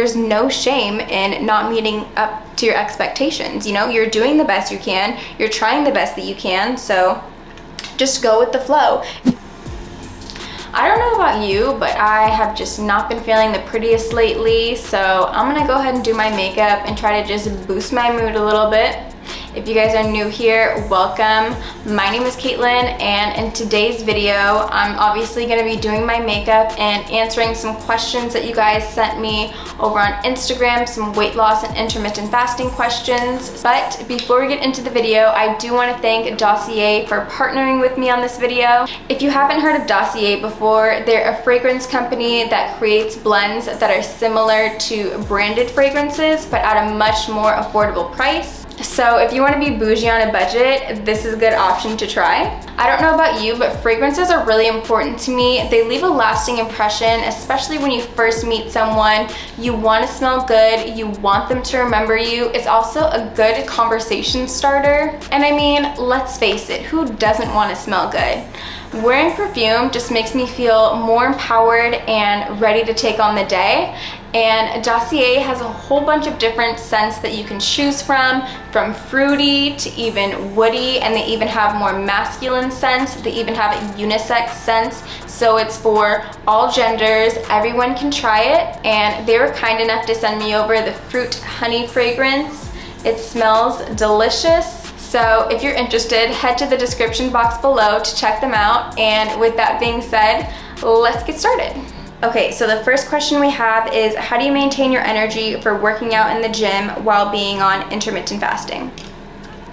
There's no shame in not meeting up to your expectations. You know, you're doing the best you can, you're trying the best that you can, so just go with the flow. I don't know about you, but I have just not been feeling the prettiest lately, so I'm gonna go ahead and do my makeup and try to just boost my mood a little bit. If you guys are new here, welcome. My name is Caitlin, and in today's video, I'm obviously gonna be doing my makeup and answering some questions that you guys sent me over on Instagram, some weight loss and intermittent fasting questions. But before we get into the video, I do wanna thank Dossier for partnering with me on this video. If you haven't heard of Dossier before, they're a fragrance company that creates blends that are similar to branded fragrances, but at a much more affordable price. So if you want to be bougie on a budget, this is a good option to try. I don't know about you, but fragrances are really important to me. They leave a lasting impression, especially when you first meet someone. You want to smell good, you want them to remember you. It's also a good conversation starter. And I mean, let's face it, who doesn't want to smell good? Wearing perfume just makes me feel more empowered and ready to take on the day. And Dossier has a whole bunch of different scents that you can choose from fruity to even woody, and they even have more masculine scents. They even have unisex scents, so it's for all genders. Everyone can try it, and they were kind enough to send me over the fruit honey fragrance. It smells delicious. So if you're interested, head to the description box below to check them out. And with that being said, let's get started. Okay, so the first question we have is, how do you maintain your energy for working out in the gym while being on intermittent fasting?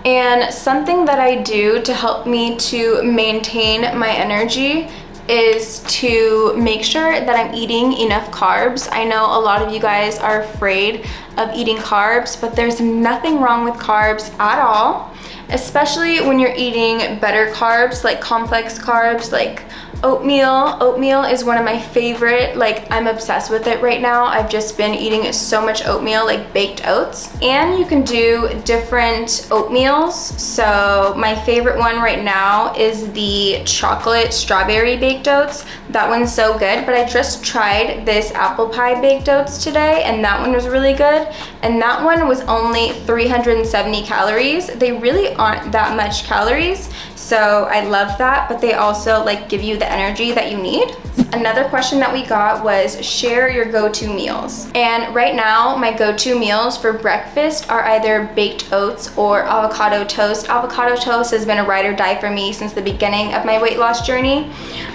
And something that I do to help me to maintain my energy is to make sure that I'm eating enough carbs. I know a lot of you guys are afraid of eating carbs, but there's nothing wrong with carbs at all, especially when you're eating better carbs, like complex carbs, like oatmeal. Oatmeal is one of my favorite, like I'm obsessed with it right now. I've just been eating so much oatmeal, like baked oats. And you can do different oatmeals. So my favorite one right now is the chocolate strawberry baked oats. That one's so good, but I just tried this apple pie baked oats today, and that one was really good. And that one was only 370 calories. They really aren't that much calories. So I love that, but they also like give you the energy that you need. Another question that we got was, share your go-to meals. And right now, my go-to meals for breakfast are either baked oats or avocado toast. Avocado toast has been a ride or die for me since the beginning of my weight loss journey.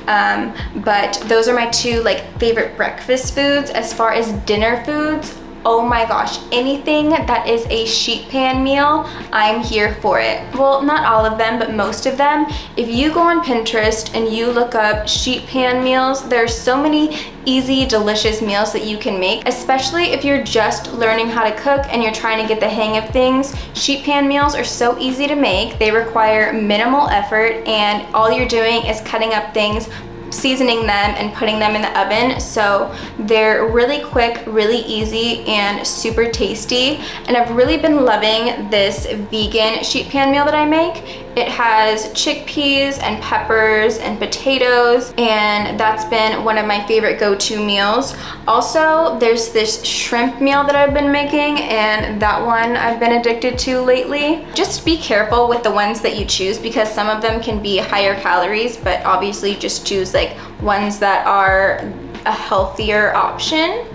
But those are my two like favorite breakfast foods. As far as dinner foods, oh my gosh, anything that is a sheet pan meal, I'm here for it. Well, not all of them, but most of them. If you go on Pinterest and you look up sheet pan meals, there's so many easy, delicious meals that you can make, especially if you're just learning how to cook and you're trying to get the hang of things. Sheet pan meals are so easy to make. They require minimal effort, and all you're doing is cutting up things, seasoning them, and putting them in the oven. So they're really quick, really easy, and super tasty. And I've really been loving this vegan sheet pan meal that I make. It has chickpeas and peppers and potatoes, and that's been one of my favorite go-to meals. Also, there's this shrimp meal that I've been making, and that one I've been addicted to lately. Just be careful with the ones that you choose, because some of them can be higher calories, but obviously just choose like ones that are a healthier option.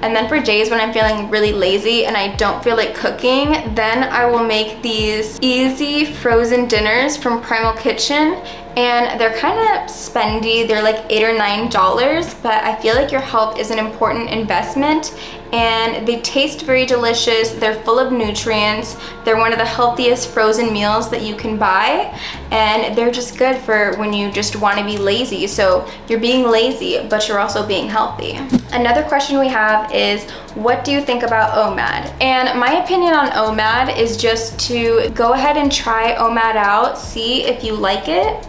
And then for days when I'm feeling really lazy and I don't feel like cooking, then I will make these easy frozen dinners from Primal Kitchen. And they're kind of spendy. They're like $8 or $9, but I feel like your health is an important investment, and they taste very delicious. They're full of nutrients. They're one of the healthiest frozen meals that you can buy, and they're just good for when you just want to be lazy. So you're being lazy, but you're also being healthy. Another question we have is, what do you think about OMAD? And my opinion on OMAD is just to go ahead and try OMAD out, see if you like it.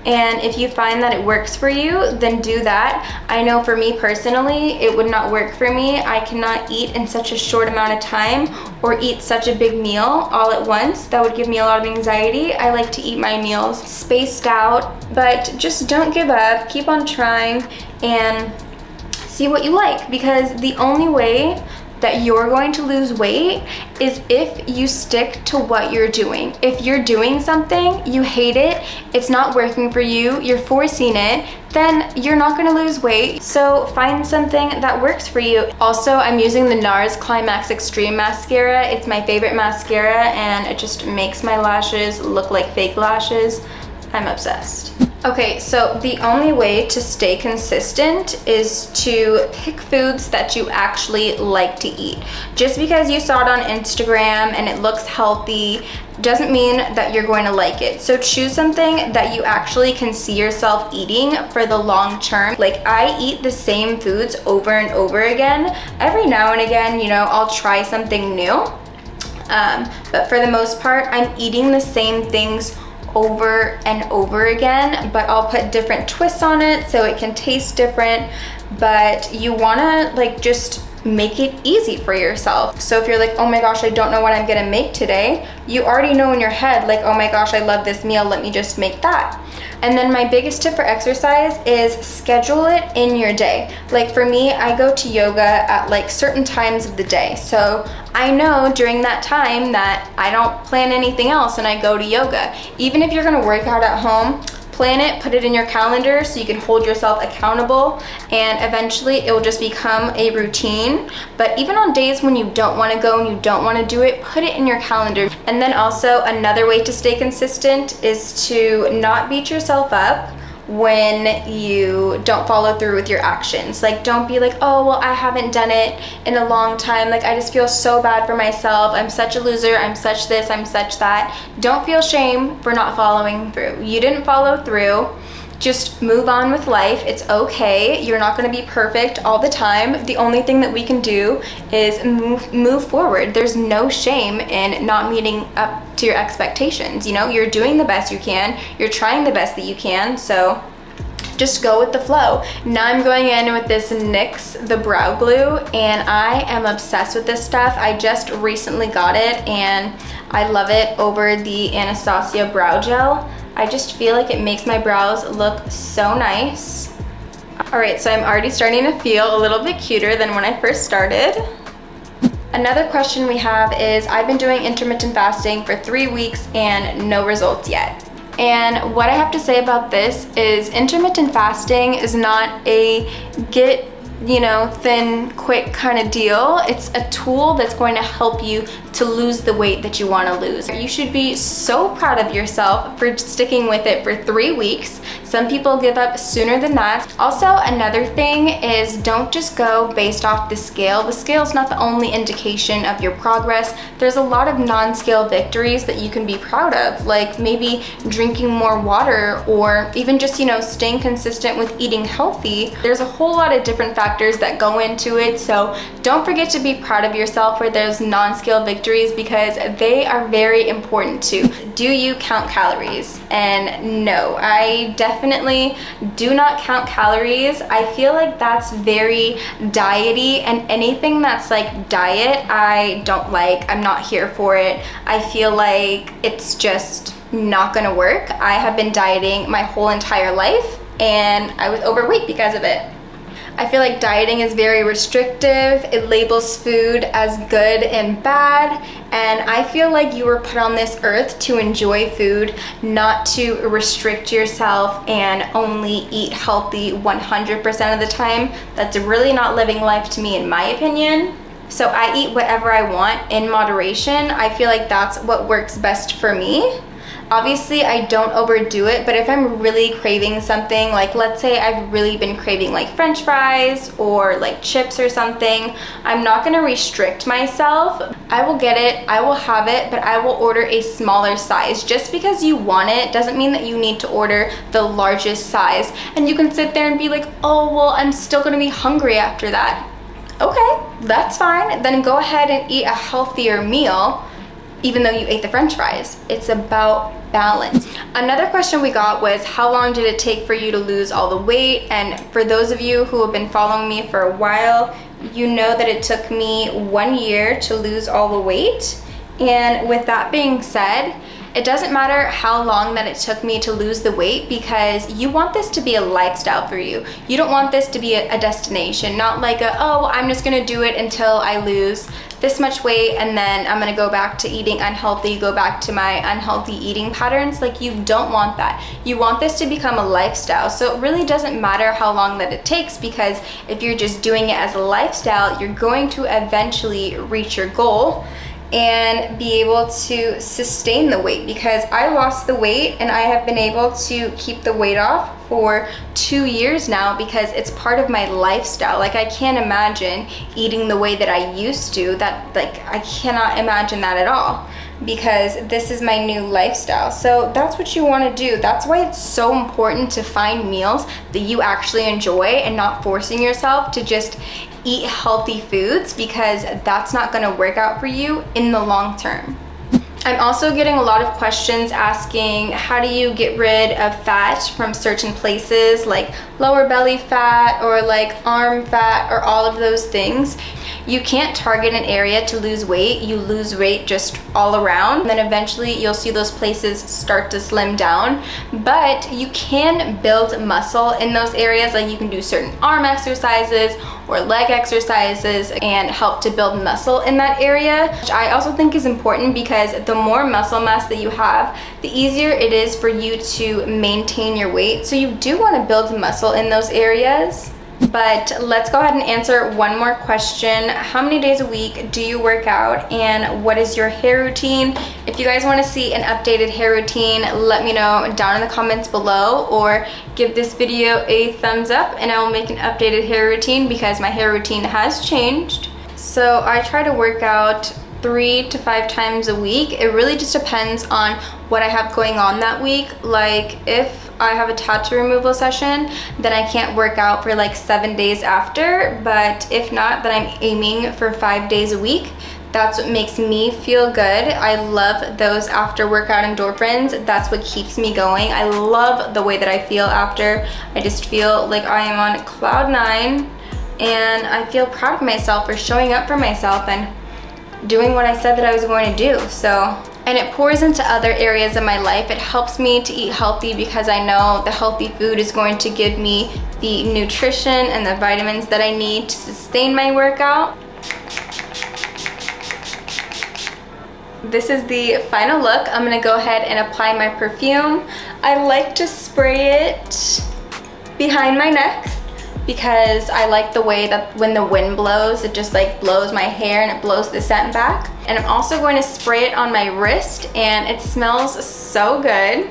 And if you find that it works for you, then do that. I know for me personally, it would not work for me. I cannot eat in such a short amount of time or eat such a big meal all at once. That would give me a lot of anxiety. I like to eat my meals spaced out, but just don't give up. Keep on trying and see what you like, because the only way that you're going to lose weight is if you stick to what you're doing. If you're doing something, you hate it, it's not working for you, you're forcing it, then you're not gonna lose weight. So find something that works for you. Also, I'm using the NARS Climax Extreme Mascara. It's my favorite mascara and it just makes my lashes look like fake lashes. I'm obsessed. Okay, so the only way to stay consistent is to pick foods that you actually like to eat. Just because you saw it on Instagram and it looks healthy doesn't mean that you're going to like it. So choose something that you actually can see yourself eating for the long term. Like, I eat the same foods over and over again. Every now and again, you know, I'll try something new. But for the most part, I'm eating the same things over and over again, but I'll put different twists on it so it can taste different. But you wanna like just make it easy for yourself. So if you're like, oh my gosh, I don't know what I'm gonna make today, you already know in your head, like, oh my gosh, I love this meal, let me just make that. And then my biggest tip for exercise is schedule it in your day. Like for me, I go to yoga at like certain times of the day. So I know during that time that I don't plan anything else and I go to yoga. Even if you're gonna work out at home, plan it, put it in your calendar so you can hold yourself accountable, and eventually it will just become a routine. But even on days when you don't want to go and you don't want to do it, put it in your calendar. And then also another way to stay consistent is to not beat yourself up when you don't follow through with your actions. Like, don't be like, oh, well, I haven't done it in a long time. Like, I just feel so bad for myself. I'm such a loser. I'm such this, I'm such that. Don't feel shame for not following through. You didn't follow through. Just move on with life. It's okay. You're not going to be perfect all the time. The only thing that we can do is move forward. There's no shame in not meeting up to your expectations. You know, you're doing the best you can. You're trying the best that you can. So just go with the flow. Now I'm going in with this NYX, the brow glue, and I am obsessed with this stuff. I just recently got it and I love it over the Anastasia brow gel. I just feel like it makes my brows look so nice. All right, so I'm already starting to feel a little bit cuter than when I first started. Another question we have is, I've been doing intermittent fasting for 3 weeks and no results yet. And what I have to say about this is intermittent fasting is not a get, you know, thin, quick kind of deal. It's a tool that's going to help you to lose the weight that you want to lose. You should be so proud of yourself for sticking with it for 3 weeks. Some people give up sooner than that. Also, another thing is, don't just go based off the scale. The scale is not the only indication of your progress. There's a lot of non-scale victories that you can be proud of, like maybe drinking more water or even just, you know, staying consistent with eating healthy. There's a whole lot of different factors that go into it, so don't forget to be proud of yourself for those non-scale victories, because they are very important too. Do you count calories? And no, I definitely do not count calories. I feel like that's very diety, and anything that's like diet, I don't like. I'm not here for it. I feel like it's just not gonna work. I have been dieting my whole entire life and I was overweight because of it. I feel like dieting is very restrictive. It labels food as good and bad, and I feel like you were put on this earth to enjoy food, not to restrict yourself and only eat healthy 100% of the time. That's really not living life to me, in my opinion. So I eat whatever I want in moderation. I feel like that's what works best for me. Obviously, I don't overdo it, but if I'm really craving something, like let's say I've really been craving like French fries or like chips or something, I'm not gonna restrict myself. I will get it, I will have it, but I will order a smaller size. Just because you want it doesn't mean that you need to order the largest size. And you can sit there and be like, oh, well, I'm still gonna be hungry after that. Okay, that's fine. Then go ahead and eat a healthier meal, even though you ate the French fries. It's about balance. Another question we got was, how long did it take for you to lose all the weight? And for those of you who have been following me for a while, you know that it took me 1 year to lose all the weight. And with that being said, It doesn't matter how long that it took me to lose the weight, because you want this to be a lifestyle for you. You don't want this to be a destination, not like oh, I'm just gonna do it until I lose this much weight and then I'm gonna go back to eating unhealthy, go back to my unhealthy eating patterns. Like, you don't want that. You want this to become a lifestyle. So it really doesn't matter how long that it takes, because if you're just doing it as a lifestyle, you're going to eventually reach your goal and be able to sustain the weight. Because I lost the weight and I have been able to keep the weight off for 2 years now, because it's part of my lifestyle. Like, I can't imagine eating the way that I used to. That, like, I cannot imagine that at all, because this is my new lifestyle. So that's what you want to do. That's why it's so important to find meals that you actually enjoy and not forcing yourself to just eat healthy foods, because that's not going to work out for you in the long term. I'm also getting a lot of questions asking, how do you get rid of fat from certain places, like lower belly fat or like arm fat or all of those things. You can't target an area to lose weight. You lose weight just all around. And then eventually you'll see those places start to slim down. But you can build muscle in those areas. Like, you can do certain arm exercises or leg exercises and help to build muscle in that area, which I also think is important, because the more muscle mass that you have, the easier it is for you to maintain your weight. So you do want to build muscle in those areas. But let's go ahead and answer one more question. How many days a week do you work out, and what is your hair routine? If you guys want to see an updated hair routine, let me know down in the comments below, or give this video a thumbs up and I will make an updated hair routine, because my hair routine has changed. So I try to work out 3 to 5 times a week. It really just depends on what I have going on that week. Like, if I have a tattoo removal session, then I can't work out for like 7 days after. But if not, then I'm aiming for 5 days a week. That's what makes me feel good. I love those after workout endorphins. That's what keeps me going. I love the way that I feel after. I just feel like I am on cloud 9, and I feel proud of myself for showing up for myself and doing what I said that I was going to do. And it pours into other areas of my life. It helps me to eat healthy, because I know the healthy food is going to give me the nutrition and the vitamins that I need to sustain my workout. This is the final look. I'm gonna go ahead and apply my perfume. I like to spray it behind my neck, because I like the way that when the wind blows, it just like blows my hair and it blows the scent back. And I'm also going to spray it on my wrist, and it smells so good.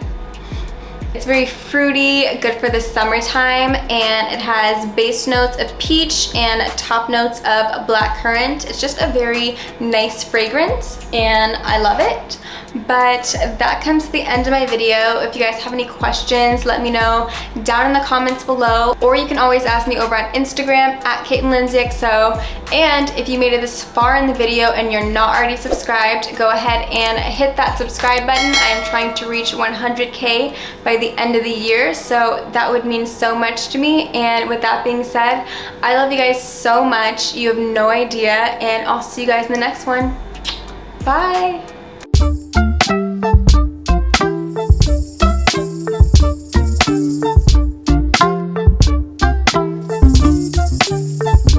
It's very fruity, good for the summertime, and it has base notes of peach and top notes of blackcurrant. It's just a very nice fragrance, and I love it. But that comes to the end of my video. If you guys have any questions, let me know down in the comments below, or you can always ask me over on Instagram at KaitlinLindsayXO. And if you made it this far in the video and you're not already subscribed, go ahead and hit that subscribe button. I am trying to reach 100K by the end of the year, so that would mean so much to me. And with that being said, I love you guys so much. You have no idea, and I'll see you guys in the next one. Bye.